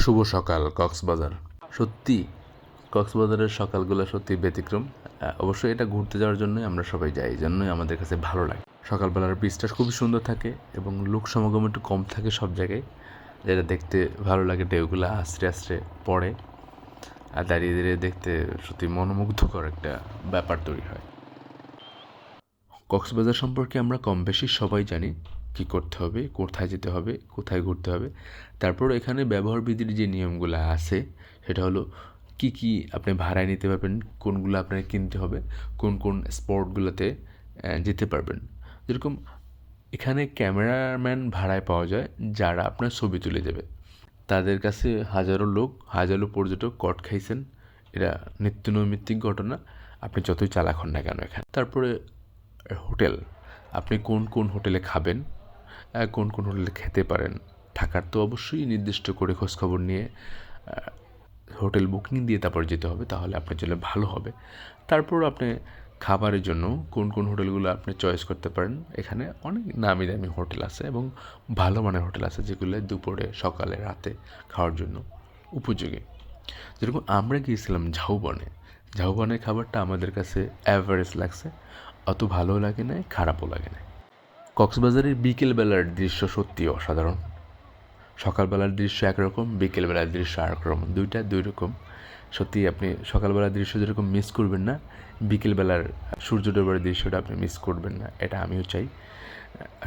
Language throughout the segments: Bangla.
শুভ সকাল কক্সবাজার। সত্যি কক্সবাজারের সকালগুলো সত্যি ব্যতিক্রম। অবশ্যই এটা ঘুরতে যাওয়ার জন্যই আমরা সবাই যাই, এই জন্যই আমাদের কাছে ভালো লাগে। সকালবেলার বীজটা খুবই সুন্দর থাকে এবং লোক সমাগম একটু কম থাকে সব জায়গায়, যেটা দেখতে ভালো লাগে। ঢেউগুলো আস্তে আস্তে পড়ে আর দাঁড়িয়ে দাঁড়িয়ে দেখতে সত্যি মনোমুগ্ধকর একটা ব্যাপার তৈরি হয়। কক্সবাজার সম্পর্কে আমরা কম বেশি সবাই জানি কী করতে হবে, কোথায় যেতে হবে, কোথায় ঘুরতে হবে। তারপর এখানে ব্যবহার বিধির যে নিয়মগুলো আছে সেটা হলো কি কি আপনি ভাড়ায় নিতে পারবেন, কোনগুলো আপনাকে কিনতে হবে, কোন কোন স্পটগুলোতে যেতে পারবেন। যেরকম এখানে ক্যামেরাম্যান ভাড়ায় পাওয়া যায় যারা আপনার ছবি তুলে দেবে। তাদের কাছে হাজারো লোক, হাজারো পর্যটক কট খাইছেন। এটা নিত্য নৈমিত্তিক ঘটনা, আপনি যতই চালাক হন না কেন এখানে। তারপরে হোটেল, আপনি কোন কোন হোটেলে খাবেন, কোন কোন হোটেলে খেতে পারেন, থাকার তো অবশ্যই নির্দিষ্ট করে খোঁজখবর নিয়ে হোটেল বুকিং দিয়ে তারপর যেতে হবে, তাহলে আপনার জন্য ভালো হবে। তারপর আপনি খাবারের জন্য কোন কোন হোটেলগুলো আপনি চয়েস করতে পারেন। এখানে অনেক নামি দামি হোটেল আছে এবং ভালো মানের হোটেল আছে যেগুলো দুপুরে, সকালে, রাতে খাওয়ার জন্য উপযোগী। যেরকম আমরা গিয়েছিলাম ঝাউবনে। ঝাউবনের খাবারটা আমাদের কাছে অ্যাভারেজ লাগছে, অত ভালোও লাগে না, খারাপও লাগে না। কক্সবাজারের বিকেলবেলার দৃশ্য সত্যি অসাধারণ। সকালবেলার দৃশ্য একরকম, বিকেলবেলার দৃশ্য আরেকরকম, দুইটা দুই রকম। সত্যি আপনি সকালবেলার দৃশ্য যেরকম মিস করবেন না, বিকেলবেলার সূর্য ডোবার দৃশ্যটা আপনি মিস করবেন না, এটা আমিও চাই।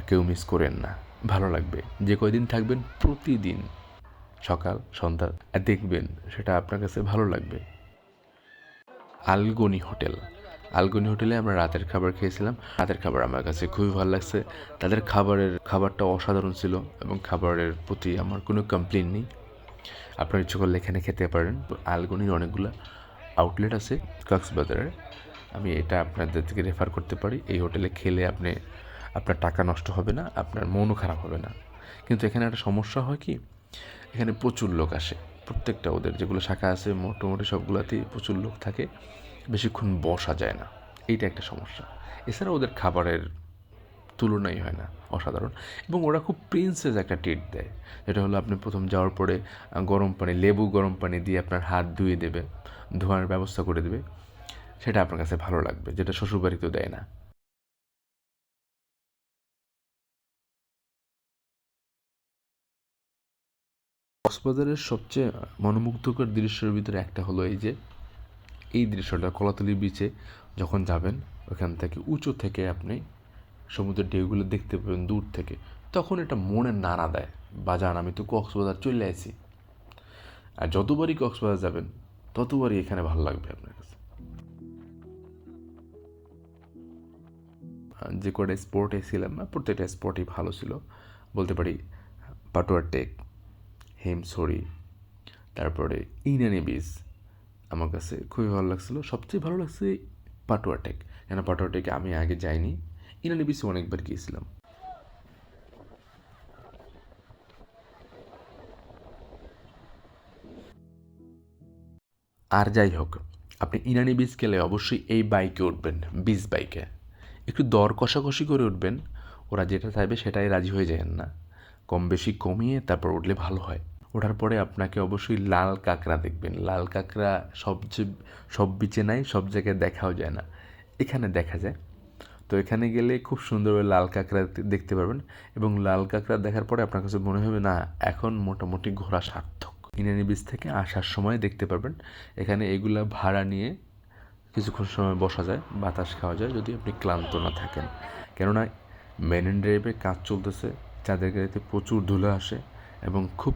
কেউ মিস করেন না, ভালো লাগবে। যে কয়দিন থাকবেন প্রতিদিন সকাল সন্ধ্যা দেখবেন, সেটা আপনার কাছে ভালো লাগবে। আলগনি হোটেল, আলগনি হোটেলে আমরা রাতের খাবার খেয়েছিলাম। রাতের খাবার আমার কাছে খুবই ভালো লাগছে। তাদের খাবারটা অসাধারণ ছিল এবং খাবারের প্রতি আমার কোনো কমপ্লেন নেই। আপনার ইচ্ছে করলে এখানে খেতে পারেন। আলগনির অনেকগুলো আউটলেট আছে কক্সবাজারে, আমি এটা আপনাদের থেকে রেফার করতে পারি। এই হোটেলে খেলে আপনার টাকা নষ্ট হবে না, আপনার মনও খারাপ হবে না। কিন্তু এখানে একটা সমস্যা হয় কি, এখানে প্রচুর লোক আসে। প্রত্যেকটা ওদের যেগুলো শাখা আছে মোটামুটি সবগুলোতেই প্রচুর লোক থাকে, বেশিক্ষণ বসা যায় না, এইটা একটা সমস্যা। এছাড়া ওদের খাবারের তুলনাই হয় না, অসাধারণ। এবং ওরা খুব প্রিন্সেস একটা ট্রিট দেয়, যেটা হলো আপনি প্রথম যাওয়ার পরে গরম পানি, গরম পানি দিয়ে আপনার হাত ধুয়ে দেবে, ধোয়ার ব্যবস্থা করে দেবে। সেটা আপনার কাছে ভালো লাগবে, যেটা শ্বশুরবাড়িতেও দেয় না। কক্সবাজারের সবচেয়ে মনোমুগ্ধকর দৃশ্যের ভিতরে একটা হলো এই দৃশ্যটা কলাতলি বিচে যখন যাবেন, ওখান থেকে উঁচু থেকে আপনি সমুদ্রের ঢেউগুলো দেখতে পাবেন দূর থেকে, তখন এটা মনে নাড়া দেয়, বাজান আমি তো কক্সবাজার চলে আসি। আর যতবারই কক্সবাজার যাবেন ততবারই এখানে ভালো লাগবে আপনার কাছে। যে কটা স্পটে ছিলাম প্রত্যেকটা স্পটই ভালো ছিল বলতে পারি। পাটুয়ার টেক, হেমছড়ি, তারপরে ইনানি বিচ আমার কাছে খুবই ভালো লাগছিলো। সবচেয়ে ভালো লাগছে পাটুয়া টেক, কেন পাটুয়া টেকে আমি আগে যাইনি। ইনানি বিচে অনেকবার গিয়েছিলাম। আর যাই হোক, আপনি ইনানি বিচ গেলে অবশ্যই এই বাইকে উঠবেন, বিচ বাইকে। একটু দর কষাকষি করে উঠবেন, ওরা যেটা চাইবে সেটাই রাজি হয়ে যাবেন না, কম বেশি কমিয়ে তারপর উঠলে ভালো হয়। ওঠার পরে আপনাকে অবশ্যই লাল কাঁকড়া দেখবেন। লাল কাঁকড়া সব বিচে নাই, সব জায়গায় দেখাও যায় না, এখানে দেখা যায়। তো এখানে গেলে খুব সুন্দরভাবে লাল কাঁকড়া দেখতে পারবেন এবং লাল কাঁকড়া দেখার পরে আপনার কাছে মনে হবে না, এখন মোটামুটি ঘোরা সার্থক। ইনানি বিচ থেকে আসার সময় দেখতে পারবেন। এখানে এগুলা ভাড়া নিয়ে কিছুক্ষণ সময় বসা যায়, বাতাস খাওয়া যায় যদি আপনি ক্লান্ত না থাকেন। কেননা মেরিন ড্রাইভে কাজ চলতেছে, চাঁদের গাড়িতে প্রচুর ধুলো আসে এবং খুব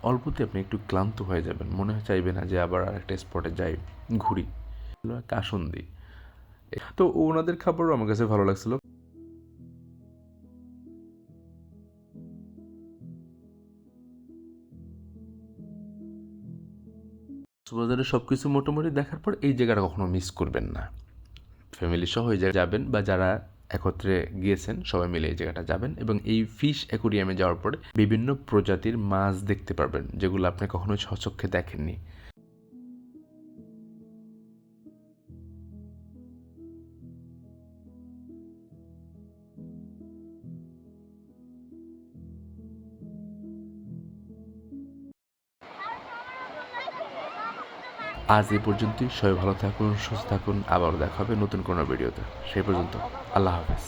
অল্পতে আপনি একটু ক্লান্ত হয়ে যাবেন, মনে হয় চাইবে না যে আবার আরেকটা স্পটে যাই, ঘুরি। কাসন্দি, তো ওনাদের খাবারও আমার কাছে ভালো লাগছিল। কক্সবাজারের সব কিছু মোটামুটি দেখার পর এই জায়গাটা কখনো মিস করবেন না। ফ্যামিলি সহ এই জায়গায় যাবেন বা যারা একত্রে গিয়েছেন সবাই মিলে এই জায়গাটা যাবেন এবং এই ফিশ অ্যাকুরিয়ামে যাওয়ার পরে বিভিন্ন প্রজাতির মাছ দেখতে পারবেন যেগুলো আপনি কখনোই স্বচক্ষে দেখেননি। আজ এই পর্যন্তই। সবাই ভালো থাকুন, সুস্থ থাকুন। আবারও দেখা হবে নতুন কোনো ভিডিওতে। সেই পর্যন্ত আল্লাহ হাফেজ।